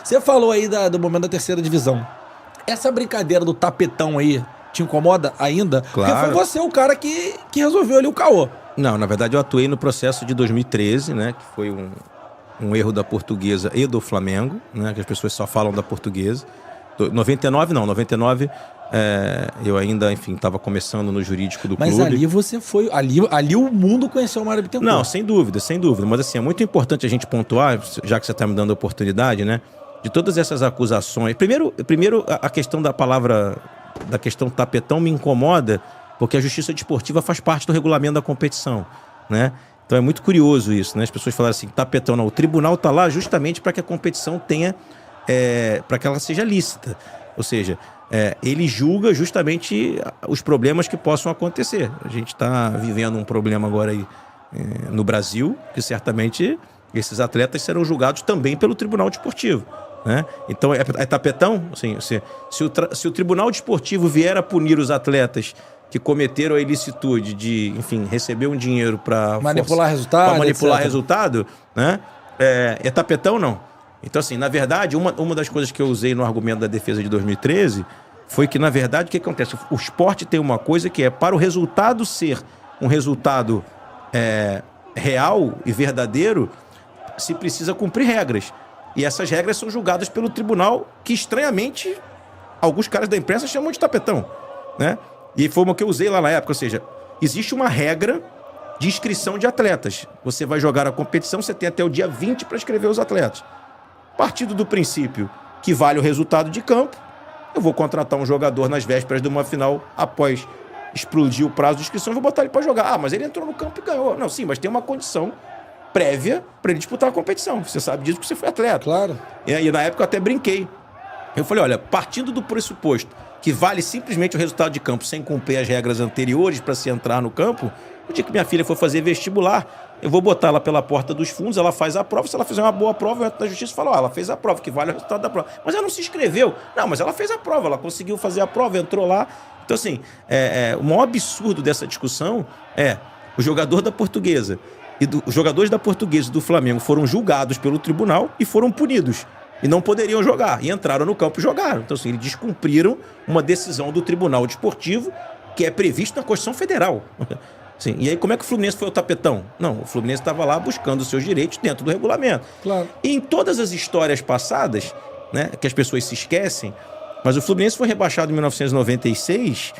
Você falou aí do momento da terceira divisão. Essa brincadeira do tapetão aí te incomoda ainda? Claro. Porque foi você o cara que resolveu ali o caô. Não, na verdade eu atuei no processo de 2013, né? Que foi um erro da Portuguesa e do Flamengo, né? Que as pessoas só falam da Portuguesa. 99 não, 99 eu ainda, enfim, estava começando no jurídico do clube. Mas ali você foi, ali o mundo conheceu o Mário Bittencourt. Não, sem dúvida. Mas assim, é muito importante a gente pontuar, já que você está me dando a oportunidade, né? De todas essas acusações. Primeiro a questão da palavra, da questão tapetão me incomoda, porque a justiça desportiva faz parte do regulamento da competição, né? Então é muito curioso isso, né? As pessoas falaram assim, tapetão não. O tribunal está lá justamente para que a competição tenha, para que ela seja lícita. Ou seja, ele julga justamente os problemas que possam acontecer. A gente está vivendo um problema agora aí no Brasil, que certamente esses atletas serão julgados também pelo Tribunal Desportivo, né? Então é tapetão? Assim, se o Tribunal Desportivo vier a punir os atletas que cometeram a ilicitude de, enfim, receber um dinheiro para manipular resultado, né? É tapetão, não? Então, assim, na verdade, uma das coisas que eu usei no argumento da defesa de 2013 foi que, na verdade, o que acontece? O esporte tem uma coisa que para o resultado ser um resultado real e verdadeiro, se precisa cumprir regras. E essas regras são julgadas pelo tribunal, que, estranhamente, alguns caras da imprensa chamam de tapetão, né? E foi uma que eu usei lá na época, ou seja, existe uma regra de inscrição de atletas. Você vai jogar a competição, você tem até o dia 20 para inscrever os atletas. Partindo do princípio que vale o resultado de campo, eu vou contratar um jogador nas vésperas de uma final, após explodir o prazo de inscrição, eu vou botar ele para jogar. Ah, mas ele entrou no campo e ganhou. Não, sim, mas tem uma condição prévia para ele disputar a competição. Você sabe disso porque você foi atleta. Claro. E na época eu até brinquei. Eu falei, olha, partindo do pressuposto que vale simplesmente o resultado de campo sem cumprir as regras anteriores para se entrar no campo, o dia que minha filha for fazer vestibular, eu vou botar ela pela porta dos fundos, ela faz a prova, se ela fizer uma boa prova, eu entro na justiça e falo, ela fez a prova, que vale o resultado da prova. Mas ela não se inscreveu. Não, mas ela fez a prova, ela conseguiu fazer a prova, entrou lá. Então, assim, o maior absurdo dessa discussão é o jogador da Portuguesa os jogadores da Portuguesa e do Flamengo foram julgados pelo tribunal e foram punidos. E não poderiam jogar. E entraram no campo e jogaram. Então, assim, eles descumpriram uma decisão do Tribunal Desportivo que é previsto na Constituição Federal. Sim. E aí, como é que o Fluminense foi o tapetão? Não, o Fluminense estava lá buscando os seus direitos dentro do regulamento. Claro. E em todas as histórias passadas, né, que as pessoas se esquecem, mas o Fluminense foi rebaixado em 1996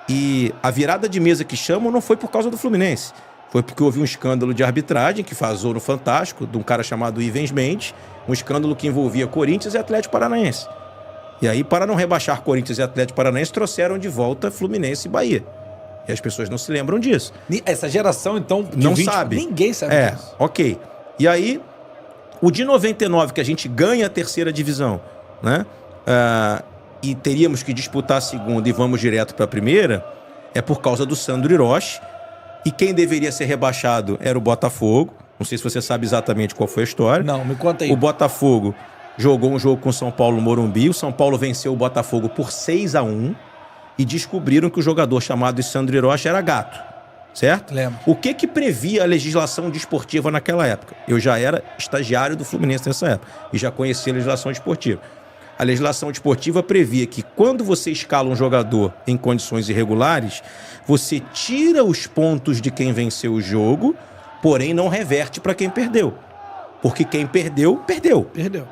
e a virada de mesa que chamam não foi por causa do Fluminense. Foi porque houve um escândalo de arbitragem que vazou no Fantástico, de um cara chamado Ivens Mendes, um escândalo que envolvia Corinthians e Atlético Paranaense. E aí, para não rebaixar Corinthians e Atlético Paranaense, trouxeram de volta Fluminense e Bahia. E as pessoas não se lembram disso. Essa geração, então, de não 20, sabe. Ninguém sabe disso. Ok. E aí, o de 99, que a gente ganha a terceira divisão, né? E teríamos que disputar a segunda e vamos direto para a primeira, é por causa do Sandro Hiroshi. E quem deveria ser rebaixado era o Botafogo. Não sei se você sabe exatamente qual foi a história. Não, me conta aí. O Botafogo jogou um jogo com o São Paulo no Morumbi. O São Paulo venceu o Botafogo por 6-1 e descobriram que o jogador chamado Sandro Hiroshi era gato. Certo? Lembro. O que previa a legislação desportiva naquela época? Eu já era estagiário do Fluminense nessa época e já conhecia a legislação desportiva. A legislação desportiva previa que quando você escala um jogador em condições irregulares, você tira os pontos de quem venceu o jogo, porém não reverte para quem perdeu. Porque quem perdeu, perdeu. Perdeu.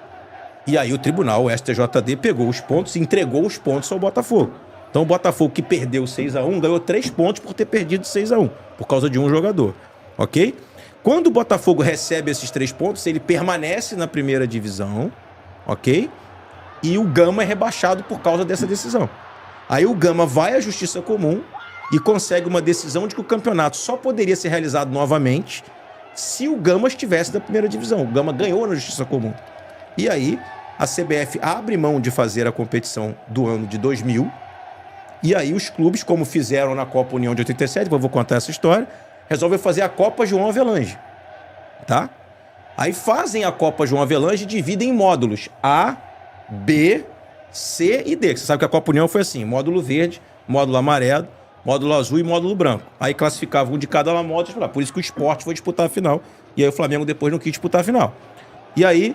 E aí o tribunal, o STJD, pegou os pontos e entregou os pontos ao Botafogo. Então o Botafogo, que perdeu 6-1, ganhou 3 pontos por ter perdido 6-1, por causa de um jogador. Ok? Quando o Botafogo recebe esses 3 pontos, ele permanece na primeira divisão, ok? E o Gama é rebaixado por causa dessa decisão. Aí o Gama vai à Justiça Comum e consegue uma decisão de que o campeonato só poderia ser realizado novamente se o Gama estivesse na primeira divisão. O Gama ganhou na Justiça Comum. E aí a CBF abre mão de fazer a competição do ano de 2000. E aí os clubes, como fizeram na Copa União de 87, eu vou contar essa história, resolvem fazer a Copa João Avelange. Tá? Aí fazem a Copa João Avelange e dividem em módulos A, B, C e D. Você sabe que a Copa União foi assim: módulo verde, módulo amarelo, módulo azul e módulo branco. Aí classificavam um de cada módulo. Por isso que o Sport foi disputar a final. E aí o Flamengo depois não quis disputar a final. E aí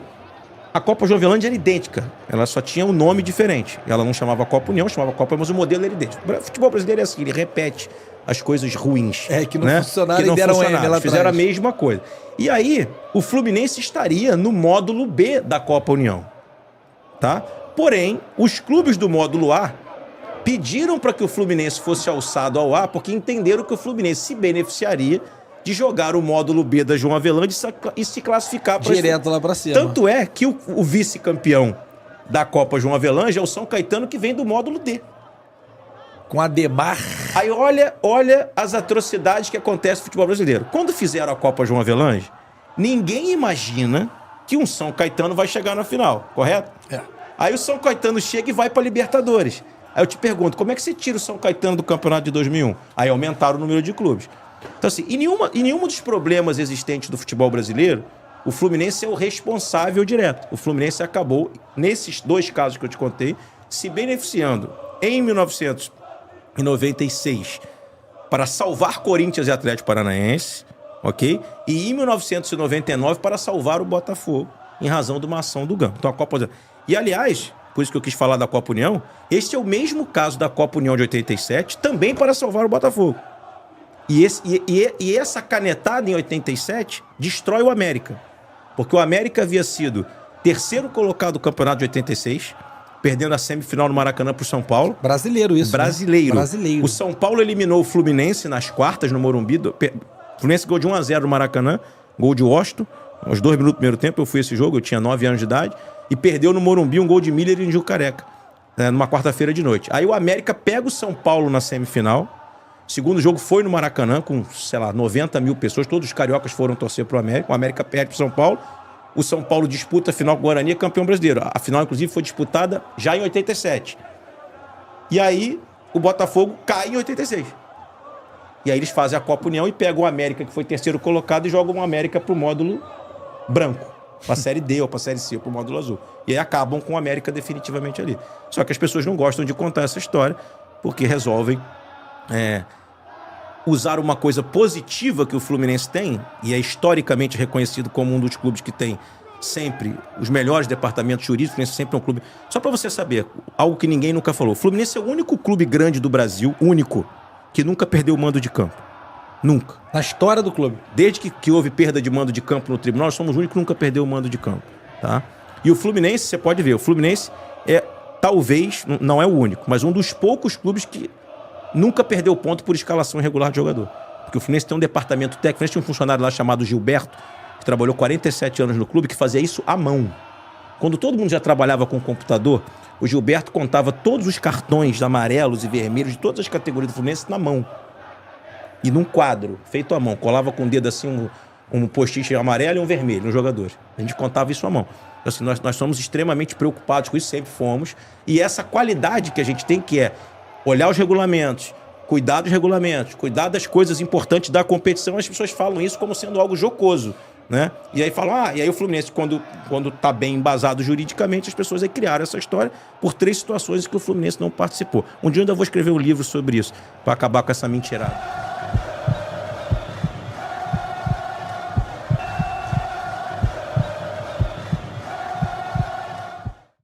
A Copa João Avelange era idêntica. Ela só tinha um nome diferente. Ela não chamava Copa União, chamava Copa, mas o modelo era idêntico. O futebol brasileiro é assim, ele repete as coisas ruins. Que não né? funcionaram que não e deram funcionaram. M lá Fizeram atrás. a mesma coisa. E aí, o Fluminense estaria no módulo B da Copa União. Tá? Porém, os clubes do módulo A pediram para que o Fluminense fosse alçado ao A, porque entenderam que o Fluminense se beneficiaria de jogar o módulo B da João Avelange e se classificar para Direto lá pra cima. Tanto é que o vice-campeão da Copa João Avelange é o São Caetano, que vem do módulo D. Com a Ademar. Aí olha as atrocidades que acontecem no futebol brasileiro. Quando fizeram a Copa João Avelange, ninguém imagina que um São Caetano vai chegar na final, correto? Aí o São Caetano chega e vai para Libertadores. Aí eu te pergunto, como é que você tira o São Caetano do campeonato de 2001? Aí aumentaram o número de clubes. Então assim, em nenhum dos problemas existentes do futebol brasileiro, o Fluminense é o responsável direto. O Fluminense acabou, nesses 2 casos que eu te contei, se beneficiando em 1996 para salvar Corinthians e Atlético Paranaense, ok? E em 1999 para salvar o Botafogo, em razão de uma ação do GAM. Então a Copa... E aliás, por isso que eu quis falar da Copa União, este é o mesmo caso da Copa União de 87, também para salvar o Botafogo. E essa canetada em 87 destrói o América. Porque o América havia sido terceiro colocado do campeonato de 86, perdendo a semifinal no Maracanã para o São Paulo. Brasileiro isso, Brasileiro. Né? Brasileiro. O São Paulo eliminou o Fluminense nas quartas no Morumbi. O Fluminense ganhou de 1-0 no Maracanã, gol de Washington. Aos 2 minutos do primeiro tempo eu fui a esse jogo, eu tinha 9 anos de idade. E perdeu no Morumbi um gol de Miller e Gil Careca, numa quarta-feira de noite. Aí o América pega o São Paulo na semifinal. O segundo jogo foi no Maracanã, com, 90 mil pessoas. Todos os cariocas foram torcer pro América. O América perde pro São Paulo. O São Paulo disputa a final com o Guarani, é campeão brasileiro. A final, inclusive, foi disputada já em 87. E aí, o Botafogo cai em 86. E aí eles fazem a Copa União e pegam o América, que foi terceiro colocado, e jogam o América pro módulo branco. Pra Série D ou pra Série C, ou pro módulo azul. E aí acabam com o América definitivamente ali. Só que as pessoas não gostam de contar essa história, porque resolvem usar uma coisa positiva que o Fluminense tem, e é historicamente reconhecido como um dos clubes que tem sempre os melhores departamentos jurídicos. O Fluminense sempre é um clube... Só pra você saber, algo que ninguém nunca falou. O Fluminense é o único clube grande do Brasil, único, que nunca perdeu o mando de campo. Nunca. Na história do clube. Desde que houve perda de mando de campo no tribunal, nós somos o único que nunca perdeu o mando de campo. Tá? E o Fluminense, você pode ver, o Fluminense é, talvez, não é o único, mas um dos poucos clubes que nunca perdeu ponto por escalação irregular de jogador. Porque o Fluminense tem um departamento técnico. O Fluminense tinha um funcionário lá chamado Gilberto, que trabalhou 47 anos no clube, que fazia isso à mão. Quando todo mundo já trabalhava com computador, o Gilberto contava todos os cartões amarelos e vermelhos de todas as categorias do Fluminense na mão. E num quadro, feito à mão. Colava com o dedo assim um post-it amarelo e um vermelho no jogador. A gente contava isso à mão. Então, assim, nós somos extremamente preocupados com isso, sempre fomos. E essa qualidade que a gente tem, que é olhar os regulamentos, cuidar dos regulamentos, cuidar das coisas importantes da competição, as pessoas falam isso como sendo algo jocoso, né? E aí falam, e aí o Fluminense, quando tá bem embasado juridicamente, as pessoas aí criaram essa história por 3 situações em que o Fluminense não participou. Um dia eu ainda vou escrever um livro sobre isso, para acabar com essa mentirada.